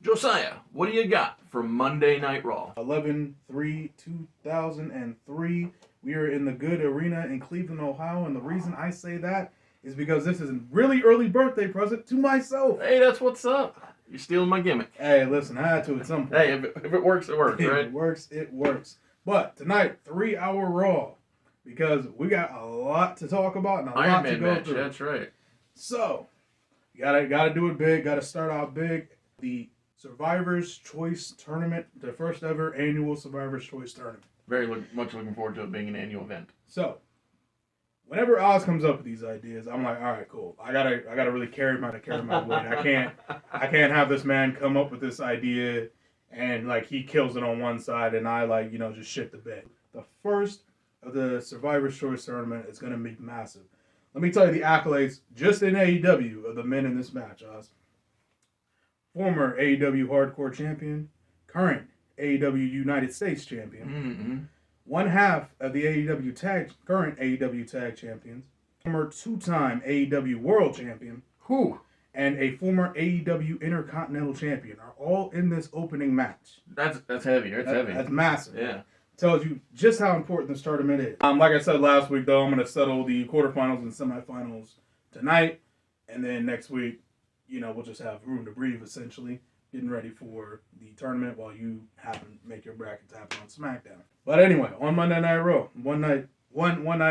Josiah, what do you got for Monday Night Raw? 11/3/2003. We are in the Good Arena in Cleveland, Ohio, and the reason I say that is because this is a really early birthday present to myself. Hey, that's what's up. You're stealing my gimmick. Hey, listen, I had to at some point. Hey, if it works, it works, If right? it works, it works. But tonight, 3-hour Raw, because we got a lot to talk about and a Iron lot to Man go match, through. that's right. So, gotta do it big. Gotta start out big. The Survivor's Choice Tournament, the first ever annual Survivor's Choice Tournament. Very much looking forward to it being an annual event. So, whenever Oz comes up with these ideas, I'm like, all right, cool. I gotta really carry my weight. I can't have this man come up with this idea and like he kills it on one side and I just shit the bed. The first of the Survivor's Choice Tournament is gonna be massive. Let me tell you the accolades just in AEW of the men in this match, Oz. Former AEW Hardcore Champion, current AEW United States Champion, Mm-hmm. one half of the current AEW Tag Champions, former two-time AEW World Champion, Whew. and a former AEW Intercontinental Champion are all in this opening match. That's heavy. That's heavy. That's massive. Yeah. Tells you just how important this tournament is. Like I said last week, though, I'm going to settle the quarterfinals and semifinals tonight, and then next week, we'll just have room to breathe, essentially, getting ready for the tournament while you happen to make your brackets happen on SmackDown. But anyway, on Monday Night Raw, one night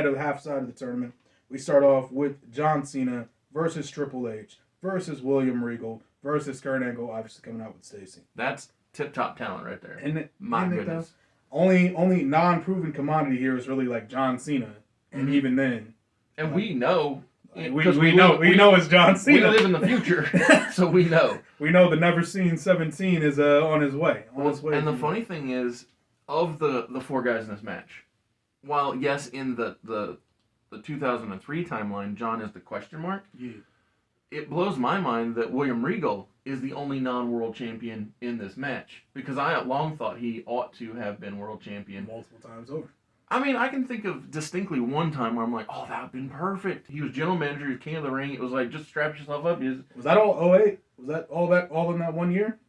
of the half side of the tournament, we start off with John Cena versus Triple H versus William Regal versus Kurt Angle, obviously coming out with Stacy. That's tip-top talent right there. And My goodness. Only non-proven commodity here is really like John Cena, and even then, and we know. We know it's John Cena. We live in the future, so we know. We know the never seen 17 is on his way. And the funny thing is, of the four guys in this match, while yes, in the 2003 timeline, John is the question mark. Yeah. It blows my mind that William Regal is the only non-world champion in this match, because I had long thought he ought to have been world champion multiple times over. I mean, I can think of distinctly one time where I'm like, oh, that would have been perfect. He was general manager, he was king of the ring. It was like, just strap yourself up. Was that all 08? Was that all in that 1 year?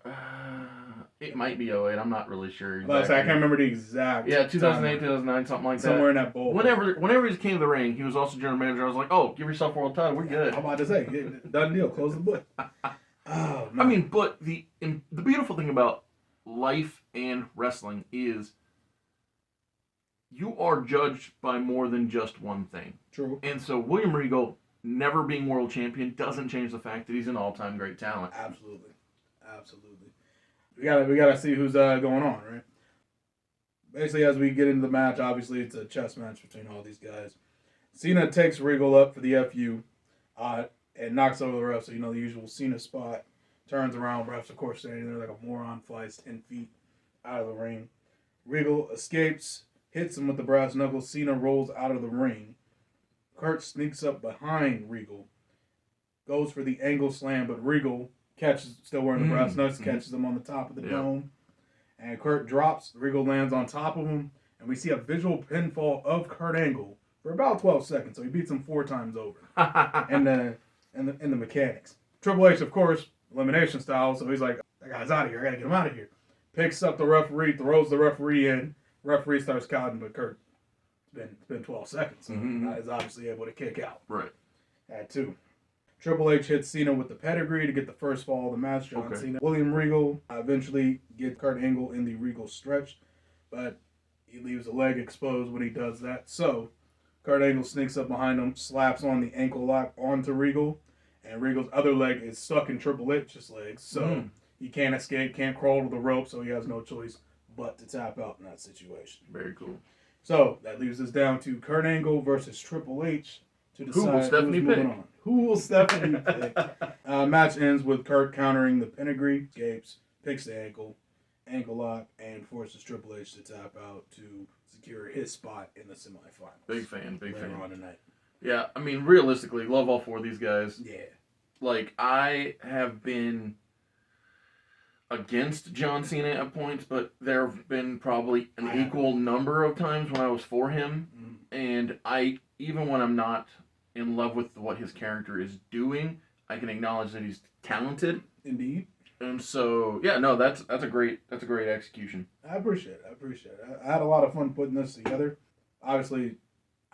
It might be 08. I'm not really sure. Exactly. I can't remember the exact. Yeah, 2008, 2009, something like that. Somewhere in that bowl. Whenever he was king of the ring, he was also general manager. I was like, oh, give yourself a world title. We're good. I'm about to say, done deal. Close the book. Oh, I mean, but the beautiful thing about life and wrestling is you are judged by more than just one thing. True. And so William Regal never being world champion doesn't change the fact that he's an all-time great talent. Absolutely. We gotta see who's going on, right? Basically, as we get into the match, obviously it's a chess match between all these guys. Cena takes Regal up for the FU, and knocks over the ref. So the usual Cena spot. Turns around, refs of course standing there like a moron, flies 10 feet out of the ring. Regal escapes, hits him with the brass knuckles. Cena rolls out of the ring. Kurt sneaks up behind Regal, goes for the angle slam, but Regal still wearing the brass knuckles, catches him on the top of the dome. And Kurt drops. Regal lands on top of him, and we see a visual pinfall of Kurt Angle for about 12 seconds. So he beats him 4 times over. and the mechanics. Triple H, of course, elimination style. So he's like, that guy's out of here. I gotta get him out of here. Picks up the referee, throws the referee in. Referee starts counting, but Kurt, it's been 12 seconds. So is obviously able to kick out. Right. At 2. Triple H hits Cena with the pedigree to get the first fall of the match. John Cena. William Regal eventually gets Kurt Angle in the Regal stretch, but he leaves a leg exposed when he does that. So Kurt Angle sneaks up behind him, slaps on the ankle lock onto Regal, and Regal's other leg is stuck in Triple H's legs. So he can't escape, can't crawl to the rope, so he has no choice but to tap out in that situation. Very cool. So that leaves us down to Kurt Angle versus Triple H to decide who will Stephanie pick? On. Who will Stephanie pick? Match ends with Kurt countering the pedigree, escapes, picks the ankle lock, and forces Triple H to tap out to secure his spot in the semifinals. Big fan. Later on tonight. Yeah, I mean, realistically, love all 4 of these guys. Yeah. Like, I have been against John Cena at points, but there have been probably an equal number of times when I was for him. And even when I'm not in love with what his character is doing, I can acknowledge that he's talented. Indeed. And so, yeah, no, that's a great execution. I appreciate it. I had a lot of fun putting this together. Obviously,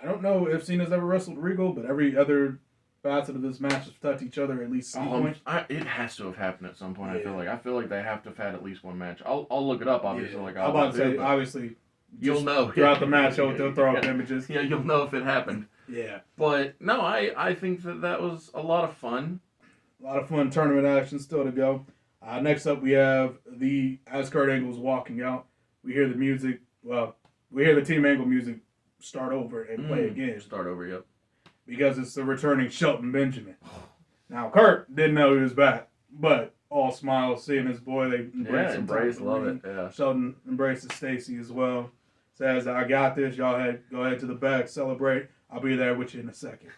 I don't know if Cena's ever wrestled Regal, but every other facet of this match has touched each other at least some point. It has to have happened at some point. Yeah. I feel like they have to have had at least one match. I'll look it up, obviously. Yeah. Like I'm about to say, obviously, you'll know throughout the match. They'll throw up yeah. images. Yeah, you'll know if it happened. Yeah, But no, I think that was a lot of fun. a lot of fun tournament action still to go. Next up, we have as Kurt Angle's walking out, we hear the music. Well, we hear the Team Angle music start over and play again. Start over, yep. Because it's the returning Shelton Benjamin. Now, Kurt didn't know he was back, but all smiles seeing his boy. They embrace him. Love it. Yeah. Shelton embraces Stacy as well. Says, "I got this. Y'all go ahead to the back, celebrate. I'll be there with you in a second."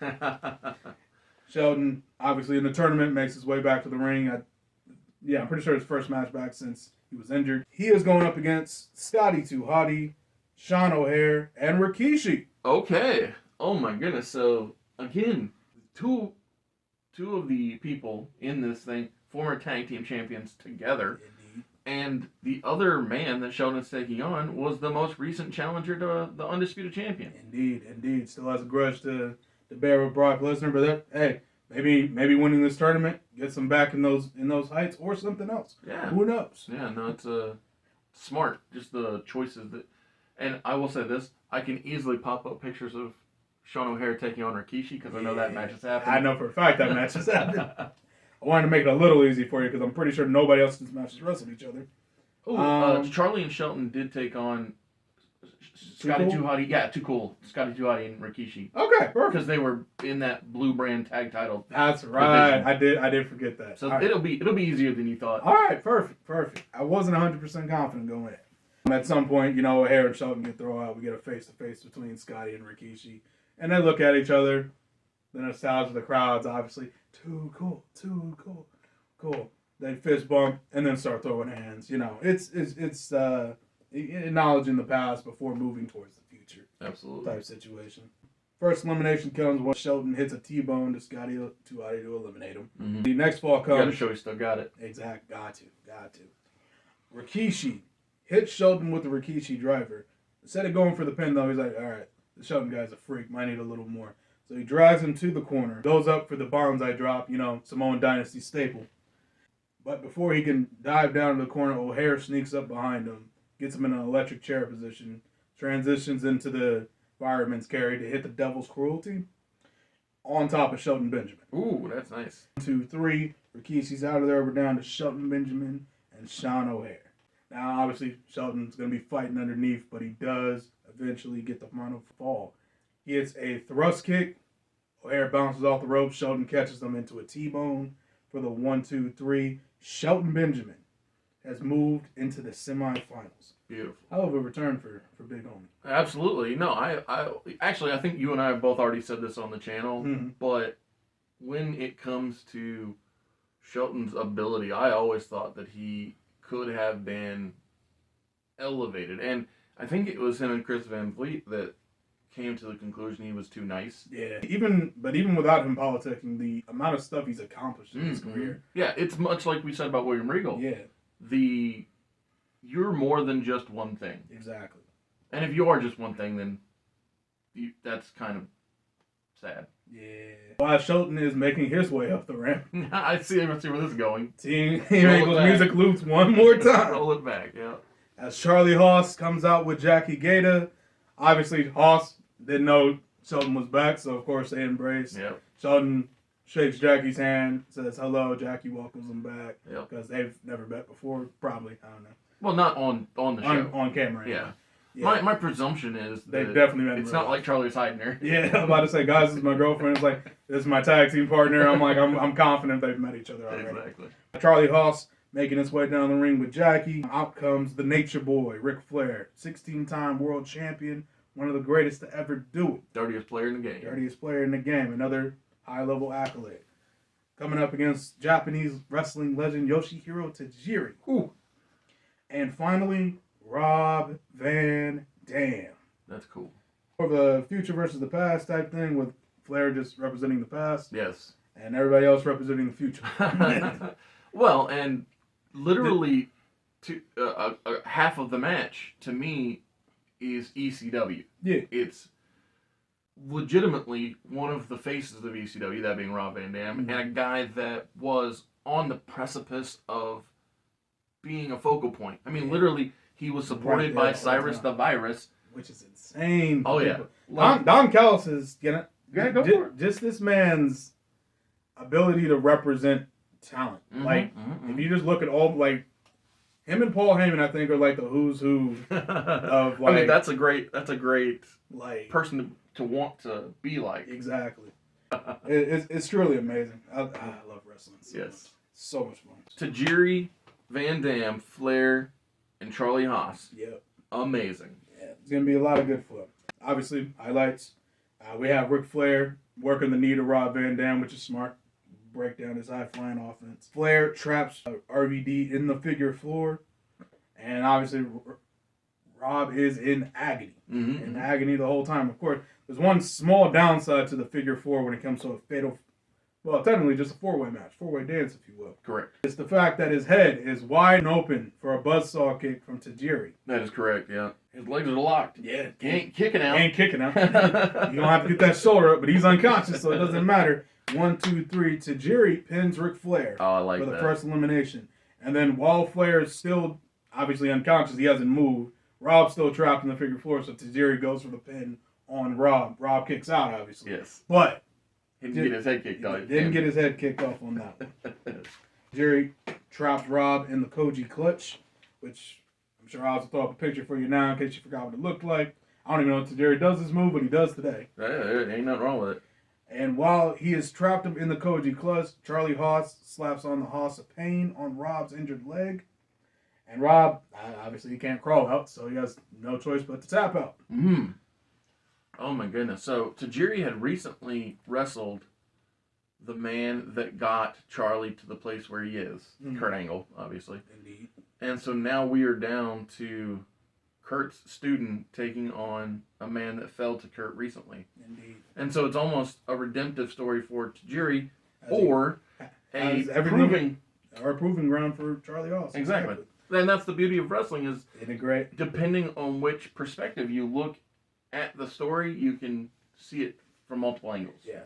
Shelton, obviously in the tournament, makes his way back to the ring. I'm pretty sure his first match back since he was injured. He is going up against Scotty 2 Hotty, Sean O'Haire, and Rikishi. Okay. Oh my goodness. So again, two of the people in this thing, former tag team champions together. Indeed. And the other man that Sheldon's taking on was the most recent challenger to the Undisputed Champion. Indeed. Still has a grudge to bear with Brock Lesnar, but maybe winning this tournament gets him back in those heights or something else. Yeah. Who knows? Yeah, no, it's smart. Just the choices that, and I will say this: I can easily pop up pictures of Sean O'Haire taking on Rikishi because I know that match has happened. I know for a fact that match has happened. I wanted to make it a little easy for you because I'm pretty sure nobody else in this match has wrestled each other. Charlie and Shelton did take on Scotty 2 Hotty. Yeah, Too Cool. Scotty 2 Hotty and Rikishi. Okay, perfect. Because they were in that blue brand tag title. That's right. Division. I did forget that. So it'll be easier than you thought. All right, perfect. I wasn't 100% confident going in. At some point, O'Haire and Shelton get thrown out. We get a face-to-face between Scotty and Rikishi. And they look at each other. The nostalgia of the crowd's obviously, too cool. They fist bump and then start throwing hands. It's acknowledging the past before moving towards the future. Absolutely. Type situation. First elimination comes when Shelton hits a T-bone to Scotty 2 Hotty to eliminate him. Mm-hmm. The next fall comes. You gotta show he still got it. Exact. Got to. Rikishi hits Shelton with the Rikishi driver. Instead of going for the pin, though, he's like, all right, the Shelton guy's a freak. Might need a little more. So he drags him to the corner. Goes up for the bonsai drop, Samoan Dynasty staple. But before he can dive down to the corner, O'Haire sneaks up behind him, gets him in an electric chair position, transitions into the fireman's carry to hit the Devil's Cruelty on top of Shelton Benjamin. Ooh, that's nice. 2, 3. Rikishi's out of there. We're down to Shelton Benjamin and Sean O'Haire. Now, obviously, Shelton's going to be fighting underneath, but he does eventually get the final fall. He hits a thrust kick. O'Haire bounces off the rope. Shelton catches them into a T-bone for the 1, 2, 3. Shelton Benjamin has moved into the semifinals. Beautiful. Hell of a return for Big Homie. Absolutely. No, I think you and I have both already said this on the channel, but when it comes to Shelton's ability, I always thought that he could have been elevated. And I think it was him and Chris Van Vliet that came to the conclusion he was too nice. Yeah, even without him politicking, the amount of stuff he's accomplished in his career. Yeah, it's much like we said about William Regal. Yeah. You're more than just one thing. Exactly. And if you are just one thing, then that's kind of sad. Yeah. While Shelton is making his way up the ramp. I see where this is going. Team Angle's music loops one more time. Roll it back, yeah. As Charlie Haas comes out with Jackie Gaeta. Obviously, Haas didn't know Shelton was back, so of course they embrace. Yep. Shelton shakes Jackie's hand, says hello. Jackie welcomes him back. Yep. Because they've never met before, probably. I don't know. Well, not on the show. On camera. Yeah. Yeah. My presumption is they've definitely met. It's not like Charlie's hiding her. Yeah, I'm about to say, guys, this is my girlfriend. It's like, this is my tag team partner. I'm like, I'm confident they've met each other already. Exactly. Charlie Haas making his way down the ring with Jackie. Out comes the Nature Boy, Ric Flair, 16-time world champion, one of the greatest to ever do it. Dirtiest player in the game. Dirtiest player in the game. Another high-level accolade. Coming up against Japanese wrestling legend Yoshihiro Tajiri. Ooh. And finally, Rob Van Dam. That's cool. For the future versus the past type thing, with Flair just representing the past. Yes. And everybody else representing the future. Well, and literally half of the match to me is ECW. Yeah. It's legitimately one of the faces of ECW, that being Rob Van Dam, and a guy that was on the precipice of being a focal point. I mean, literally, he was supported by Cyrus the Virus, which is insane. Oh yeah, Don Callis is go for it. Just this man's ability to represent talent. If you just look at all him and Paul Heyman, I think are like the who's who of I mean, that's a great person to want to be like. Exactly. It's truly amazing. I love wrestling. Yes. So much fun. Tajiri, Van Dam, Flair, and Charlie Haas. Yep. Amazing. Yeah, it's gonna be a lot of good fun. Obviously, highlights. We have Ric Flair working the knee to Rob Van Dam, which is smart. Break down his high-flying offense. Flair traps RVD in the figure floor. And obviously, Rob is in agony. Mm-hmm. In agony the whole time. Of course, there's one small downside to the figure four when it comes to a fatal, well, technically just a four-way match. Four-way dance, if you will. Correct. It's the fact that his head is wide open for a buzzsaw kick from Tajiri. That is correct, yeah. His legs are locked. Yeah. He ain't kicking out. You don't have to get that shoulder up, but he's unconscious, so it doesn't matter. 1, 2, 3. Tajiri pins Ric Flair. Oh, I like that. For the first elimination. And then while Flair is still obviously unconscious, he hasn't moved. Rob's still trapped in the figure four, so Tajiri goes for the pin on Rob. Rob kicks out, obviously. Yes. But he didn't get his head kicked off. Didn't get his head kicked off on that one. Tajiri traps Rob in the Koji clutch, which I'm sure I'll throw up a picture for you now in case you forgot what it looked like. I don't even know if Tajiri does this move, but he does today. There ain't nothing wrong with it. And while he has trapped him in the Koji clutch, Charlie Haas slaps on the Haas of Pain on Rob's injured leg. And Rob, obviously he can't crawl out, so he has no choice but to tap out. Oh my goodness. So Tajiri had recently wrestled the man that got Charlie to the place where he is. Kurt Angle, obviously. Indeed. And so now we are down to Kurt's student taking on a man that fell to Kurt recently. Indeed. And so it's almost a redemptive story for Tajiri, or a proving ground for Charlie Haas. Exactly. And that's the beauty of wrestling is, integrate. Depending on which perspective you look at the story, you can see it from multiple angles. Yeah.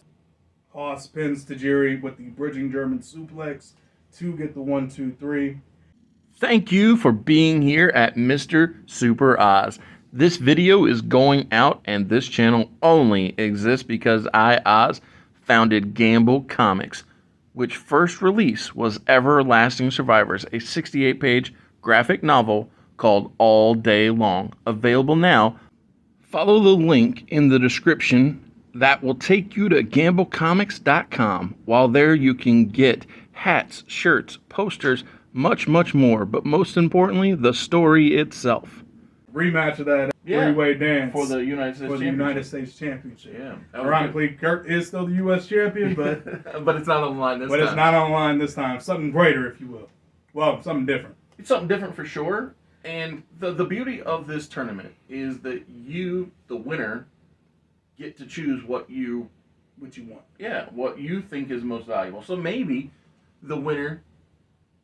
Haas pins Tajiri with the bridging German suplex to get the 1, 2, 3. Thank you for being here at Mr. Super Oz. This video is going out, and this channel only exists because I, Oz, founded Gamble Comics, which first release was Everlasting Survivors, a 68-page graphic novel called All Day Long. Available now. Follow the link in the description that will take you to gamblecomics.com. While there, you can get hats, shirts, posters, much, much more. But most importantly, the story itself. Rematch of that three-way dance for the United States Championship. Yeah. Ironically, Kurt is still the U.S. champion, but but it's not on the line this time. But it's not on the line this time. Something greater, if you will. Well, something different. It's something different for sure. And the beauty of this tournament is that you, the winner, get to choose what you want. Yeah, what you think is most valuable. So maybe the winner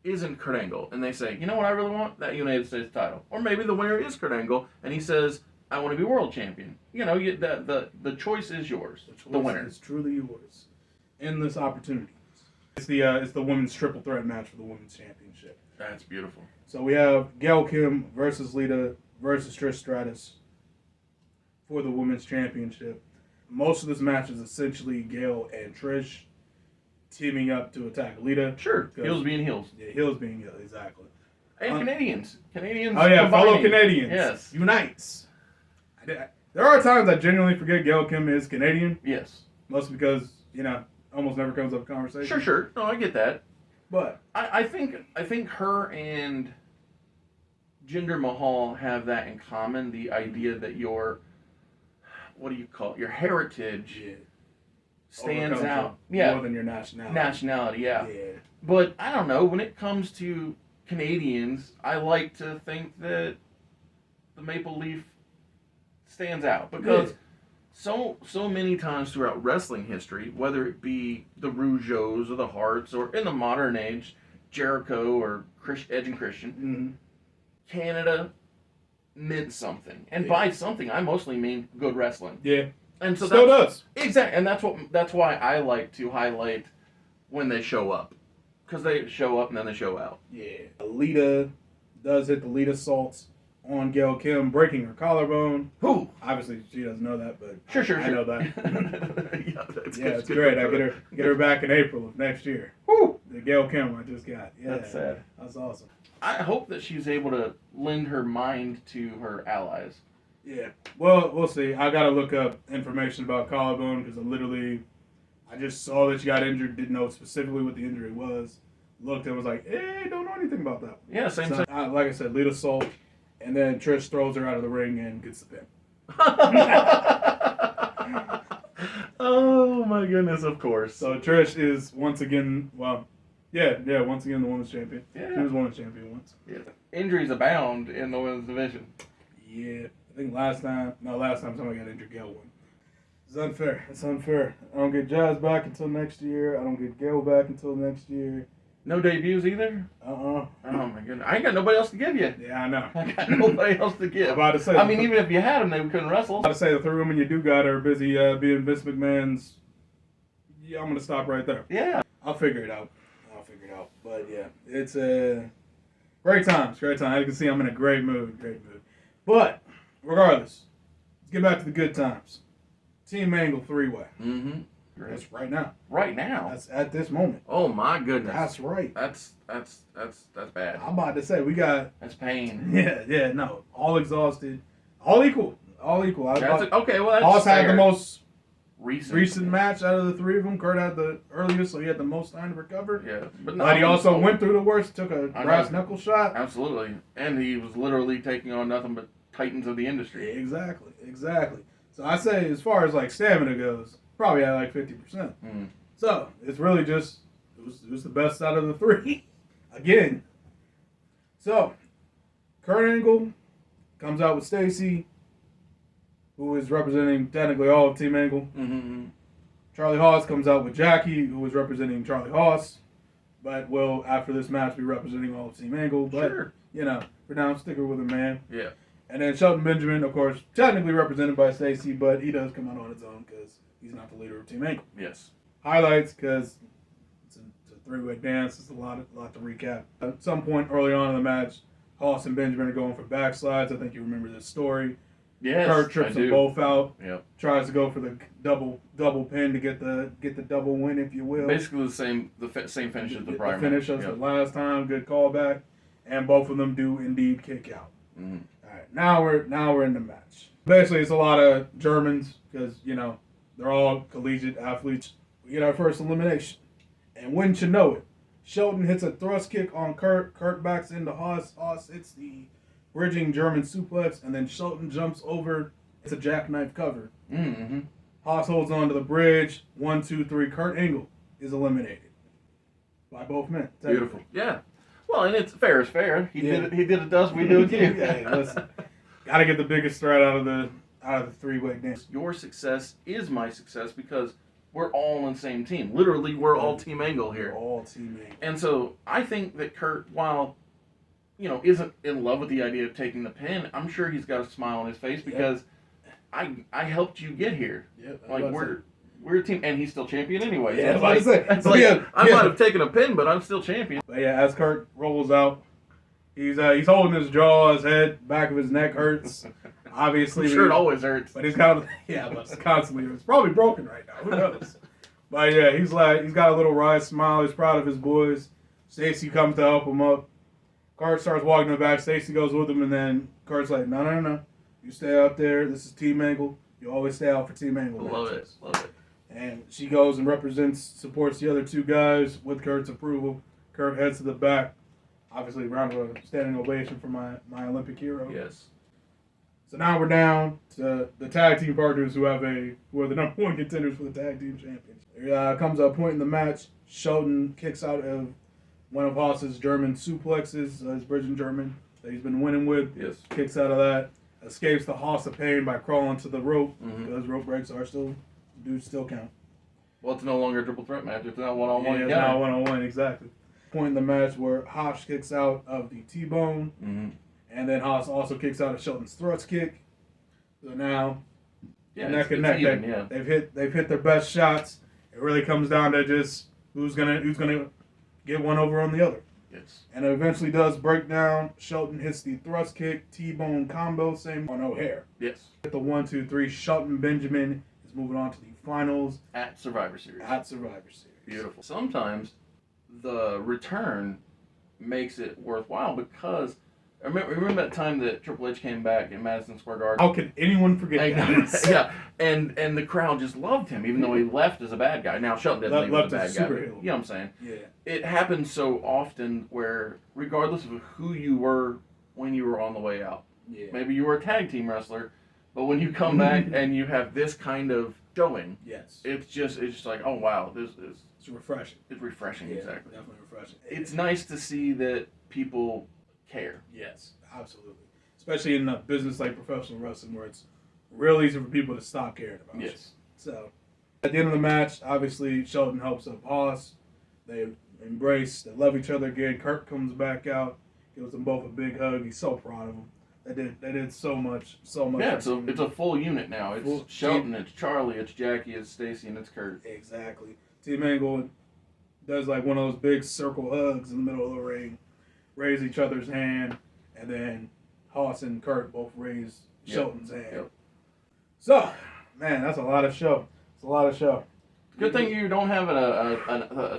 isn't Kurt Angle, and they say, you know what I really want? That United States title. Or maybe the winner is Kurt Angle, and he says, I want to be world champion. You know, the choice is yours. The winner is truly yours. Endless opportunities. It's the women's triple threat match for the women's championship. That's beautiful. So we have Gail Kim versus Lita versus Trish Stratus for the women's championship. Most of this match is essentially Gail and Trish teaming up to attack Lita. Sure, heels being heels. Yeah, heels being heels, exactly. And Canadians. Oh yeah, combining. fellow Canadians. Yes. Unites. There are times I genuinely forget Gail Kim is Canadian. Yes. Mostly because, almost never comes up conversation. Sure. No, I get that. But I think her and Jinder Mahal have that in common, the idea that your, what do you call it, your heritage stands out. More than your nationality. Yeah. But I don't know, when it comes to Canadians, I like to think that the Maple Leaf stands out because so many times throughout wrestling history, whether it be the Rougeaus or the Harts or in the modern age, Jericho or Edge and Christian, Mm-hmm. Canada meant something, and by something I mostly mean good wrestling. Yeah. And so Still does. Exactly, and that's why I like to highlight when they show up, because they show up and then they show out. Yeah. Alita does hit the lead assaults on Gail Kim, breaking her collarbone. Who? Obviously, she doesn't know that, but Sure. I know that. yeah, It's great. I get her back in April of next year. Woo! The Gail Kim I just got. Yeah, That's sad. That's awesome. I hope that she's able to lend her mind to her allies. Yeah. Well, we'll see. I gotta look up information about collarbone because I just saw that she got injured. Didn't know specifically what the injury was. Looked and was like, don't know anything about that. Yeah, same So, thing. like I said, lead assault, and then Trish throws her out of the ring and gets the pin. Oh my goodness! Of course. So Trish is once again, once again the women's champion. Yeah. She was women's champion once. Yeah. Injuries abound in the women's division. Yeah, I think last time somebody got injured, Gail won. It's unfair. It's unfair. I don't get Jazz back until next year. I don't get Gail back until next year. No debuts either? Oh my goodness. I ain't got nobody else to give you. Yeah, I know. I got nobody else to give. I'm about to say. I mean, even if you had them, they couldn't wrestle. I'm about to say the three women you do got are busy being Vince McMahon's. Yeah, I'm gonna stop right there. Yeah. I'll figure it out. But yeah, it's great times. As you can see, I'm in a great mood. But regardless, let's get back to the good times. Team Angle 3-way. Mm-hmm. That's right now. Right now. That's at this moment. Oh my goodness. That's right. That's bad. I'm about to say we got. That's pain. Yeah. No, all exhausted, all equal. Okay, well that's Hoss fair. had the most recent match out of the three of them. Kurt had the earliest, so he had the most time to recover. Yeah, but he also went through the worst. Took a brass knuckle shot. Absolutely, and he was literally taking on nothing but titans of the industry. Exactly. So I say, as far as like stamina goes, probably at like 50%. Mm. So it's really just it was the best out of the three. Again. So Kurt Angle comes out with Stacy, who is representing technically all of Team Angle. Mm-hmm. Charlie Haas comes out with Jackie, who is representing Charlie Haas, but will after this match be representing all of Team Angle. But Sure. For now, I'm sticking with him, man. Yeah. And then Shelton Benjamin, of course, technically represented by Stacy, but he does come out on his own because he's not the leader of Team Angle. Yes. Highlights, because it's a three-way dance. It's a lot to recap. At some point early on in the match, Haas and Benjamin are going for backslads. I think you remember this story. Yes, Kurt trips them both out. Yep. Tries to go for the double pin to get the double win, if you will. Basically the same finish as the prior finish as the last time. Good callback, and both of them do indeed kick out. Mm-hmm. All right, now we're in the match. Basically, it's a lot of Germans because they're all collegiate athletes. We get our first elimination, and wouldn't you know it, Shelton hits a thrust kick on Kurt. Kurt backs into Haas. Haas hits the bridging German suplex, and then Shelton jumps over. It's a jackknife cover. Mm-hmm. Haas holds on to the bridge. 1, 2, 3. Kurt Angle is eliminated by both men. Beautiful. Yeah. Well, and it's fair is fair. He did it to us. We do it to you. Yeah, listen. Gotta get the biggest threat out of the three-way dance. Your success is my success because we're all on the same team. Literally, we're all Team Angle here. We're all Team Angle. And so I think that Kurt, while isn't in love with the idea of taking the pin, I'm sure he's got a smile on his face because I helped you get here. Yep, like we're a team, and he's still champion anyway. Yeah, it's like I might have taken a pin, but I'm still champion. But yeah, as Kurt rolls out, he's holding his jaw, his head, back of his neck hurts. Obviously, I'm sure it always hurts. But he's got but it's constantly. It's probably broken right now. Who knows? But yeah, he's got a little wry smile. He's proud of his boys. Stacy comes to help him up. Kurt starts walking in the back. Stacy goes with him, and then Kurt's like, no. You stay out there. This is Team Angle. You always stay out for Team Angle. Love it. And she goes and supports the other two guys with Kurt's approval. Kurt heads to the back. Obviously, round of a standing ovation for my Olympic hero. Yes. So now we're down to the tag team partners who are the number one contenders for the tag team champions. There comes a point in the match. Shelton kicks out of one of Haas's German suplexes, his bridging German that he's been winning with. Yes. Kicks out of that. Escapes the Haas of pain by crawling to the rope. Mm-hmm. Because rope breaks do still count. Well, it's no longer a triple threat match. It's not one-on-one. Yeah, it's not one-on-one, exactly. point in the match where Haas kicks out of the T-bone, Mm-hmm. and then Haas also kicks out of Shelton's thrust kick. So now, neck and it's neck, even, yeah. they've hit their best shots. It really comes down to just who's gonna get one over on the other. Yes. And it eventually does break down. Shelton hits the thrust kick, T-bone combo, same on O'Haire. Yes. Hit the 1-2-3. Shelton Benjamin is moving on to the finals At Survivor Series. Beautiful. Sometimes the return makes it worthwhile because remember that time that Triple H came back in Madison Square Garden? How could anyone forget that? Yeah, and the crowd just loved him, even though he left as a bad guy. Now Shelton didn't leave as a bad guy. But, you know what I'm saying? Yeah. It happens so often where, regardless of who you were when you were on the way out, maybe you were a tag team wrestler, but when you come back and you have this kind of showing, it's just like, oh wow, this is refreshing. It's refreshing, exactly. Definitely refreshing. It's nice to see that people care. Yes, absolutely. Especially in a business like professional wrestling, where it's real easy for people to stop caring about you. So, at the end of the match, obviously Shelton helps up Haas. They embrace. They love each other again. Kurt comes back out, gives them both a big hug. He's so proud of them. They did so much. Yeah, it's a full unit now. It's Shelton, it's Charlie, it's Jackie, it's Stacy, and it's Kurt. Exactly. Team Angle does like one of those big circle hugs in the middle of the ring, raise each other's hand, and then Haas and Kurt both raise Shelton's hand. Yep. So, man, that's a lot of show. It's a lot of show. Good thing you don't have a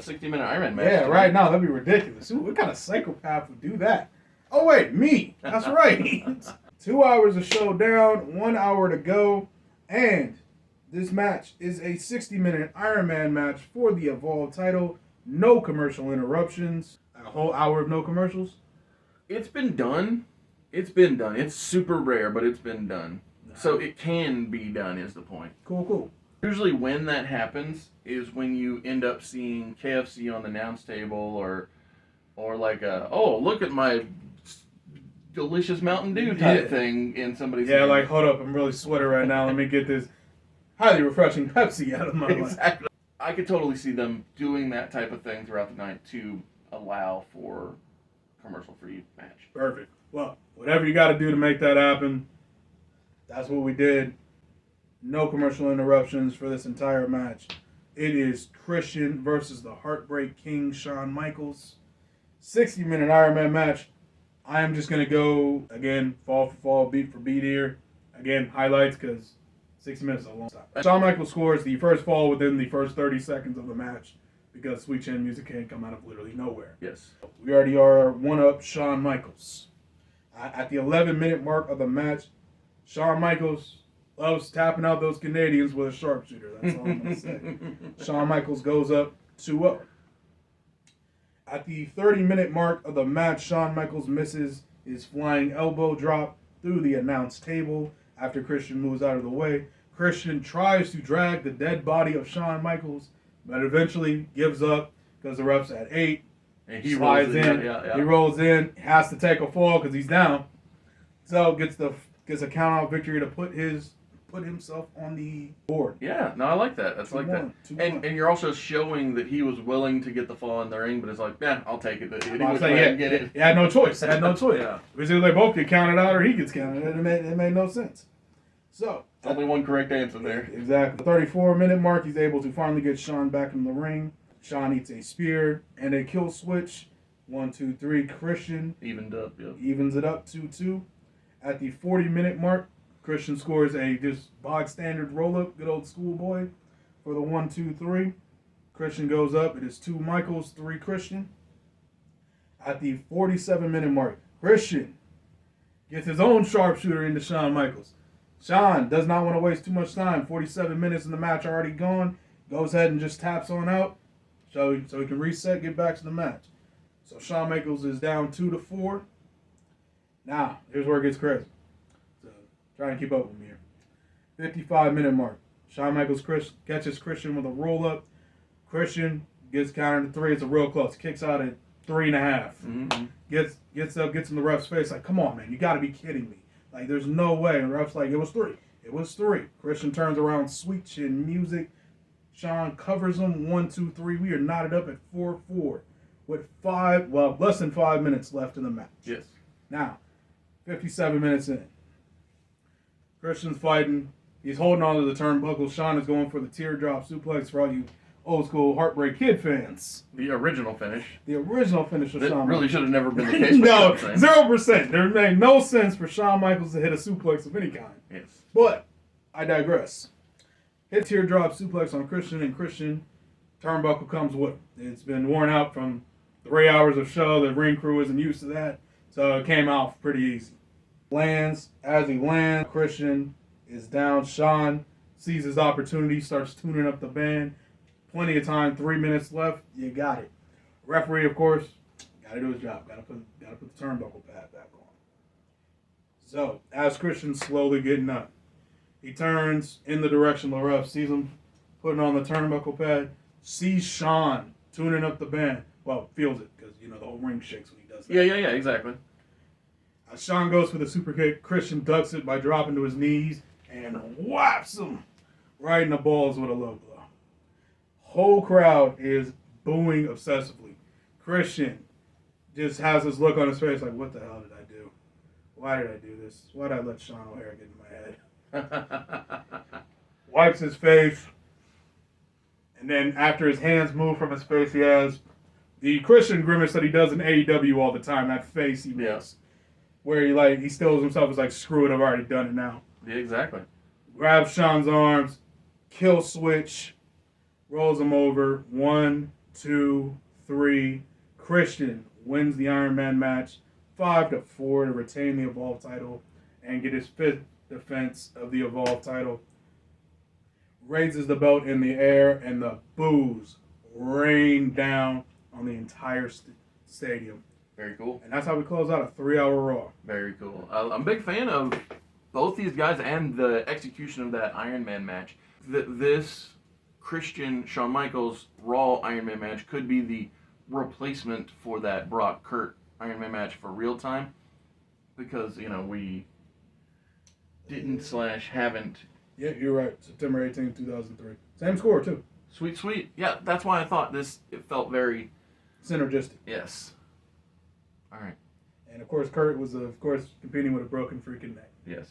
60-minute Ironman match. Yeah, right now that'd be ridiculous. What kind of psychopath would do that? Oh wait, me. That's right. 2 hours of show down, 1 hour to go, and this match is a 60-minute Ironman match for the Evolve title. No commercial interruptions. A whole hour of no commercials. It's been done. It's super rare, but it's been done. So it can be done is the point. Cool. Usually when that happens is when you end up seeing KFC on the announce table or like look at my delicious Mountain Dew type thing in somebody's hand. Like, hold up, I'm really sweaty right now. Let me get this highly refreshing Pepsi out of my life. Exactly. I could totally see them doing that type of thing throughout the night to allow for commercial-free match. Perfect. Well, whatever you got to do to make that happen, that's what we did. No commercial interruptions for this entire match. It is Christian versus the Heartbreak King, Shawn Michaels. 60-minute Ironman match. I am just going to go, again, fall for fall, beat for beat here. Again, highlights because 60 minutes is a long time. Shawn Michaels scores the first fall within the first 30 seconds of the match because Sweet Chin Music can come out of literally nowhere. Yes. We already are one-up Shawn Michaels. At the 11-minute mark of the match, Shawn Michaels loves tapping out those Canadians with a sharpshooter. That's all I'm going to say. Shawn Michaels goes up 2-0. At the 30-minute mark of the match, Shawn Michaels misses his flying elbow drop through the announce table after Christian moves out of the way. Christian tries to drag the dead body of Shawn Michaels, but eventually gives up because the ref's at 8. And he slides rolls in. Yeah. He rolls in, has to take a fall because he's down. So gets a count out victory to put himself on the board. Yeah, no, I like that. That's like that. And you're also showing that he was willing to get the fall in the ring, but it's like, yeah, I'll take it. He had no choice. Had no choice. Yeah. It was either they both get counted out or he gets counted. It made no sense. So only one correct answer there. Exactly. The 34-minute mark, he's able to finally get Shawn back in the ring. Shawn eats a spear and a kill switch. 1, 2, 3. Christian evens it up 2-2. At the 40-minute mark, Christian scores a just bog standard roll up, good old schoolboy for the 1, 2, 3. Christian goes up. It is 2 Michaels, 3 Christian. At the 47-minute mark, Christian gets his own sharpshooter into Shawn Michaels. Shawn does not want to waste too much time. 47 minutes in the match already gone. Goes ahead and just taps on out so he can reset, get back to the match. So Shawn Michaels is down 2-4. Now, here's where it gets crazy. So, try and keep up with me here. 55-minute mark. Shawn Michaels catches Christian with a roll-up. Christian gets counted to 3. It's a real close. Kicks out at 3.5. Mm-hmm. Gets up, gets in the ref's face. Like, come on, man. You got to be kidding me. Like, there's no way. And the ref's like, it was 3. It was 3. Christian turns around, Sweet Chin Music. Shawn covers him. 1, 2, 3. We are knotted up at 4-4. with less than 5 minutes left in the match. Yes. Now, 57 minutes in. Christian's fighting. He's holding on to the turnbuckle. Sean is going for the teardrop suplex for all you old school Heartbreak Kid fans. The original finish. The original finish of That Shawn really Michaels. should have never been the case. No, 0%. There made no sense for Shawn Michaels to hit a suplex of any kind. Yes. But I digress. Hit teardrop suplex on Christian, and Christian turnbuckle comes with him. It's been worn out from 3 hours of show. The ring crew isn't used to that, so it came off pretty easy. Lands. As he lands, Christian is down. Shawn sees his opportunity, starts tuning up the band. Plenty of time, 3 minutes left. You got it. Referee, of course, got to do his job. Got to put the turnbuckle pad back on. So as Christian's slowly getting up, he turns in the direction of the ref, sees him putting on the turnbuckle pad, sees Shawn tuning up the band. Well, feels it because the whole ring shakes when he does that. Yeah, exactly. As Shawn goes for the super kick, Christian ducks it by dropping to his knees and whaps him right in the balls with a low blow. Whole crowd is booing obsessively. Christian just has this look on his face like, what the hell did I do? Why did I do this? Why did I let Sean O'Hare get in my head? Wipes his face. And then after his hands move from his face, he has the Christian grimace that he does in AEW all the time. That face he makes. Where he stills himself as like, screw it, I've already done it now. Yeah, exactly. Grabs Sean's arms. Kill switch. Rolls him over. 1, 2, 3. Christian wins the Iron Man match 5-4 to retain the Evolve title and get his 5th defense of the Evolve title. Raises the belt in the air, and the boos rain down on the entire stadium. Very cool. And that's how we close out a 3-hour Raw. Very cool. I'm a big fan of both these guys and the execution of that Iron Man match. This Christian Shawn Michaels Raw Iron Man match could be the replacement for that Brock Kurt Iron Man match for real time, because we haven't. Yeah, you're right. September 18th, 2003. Same score too. Sweet. Yeah, that's why I thought it felt very synergistic. Yes. All right. And of course, Kurt was competing with a broken freaking neck. Yes.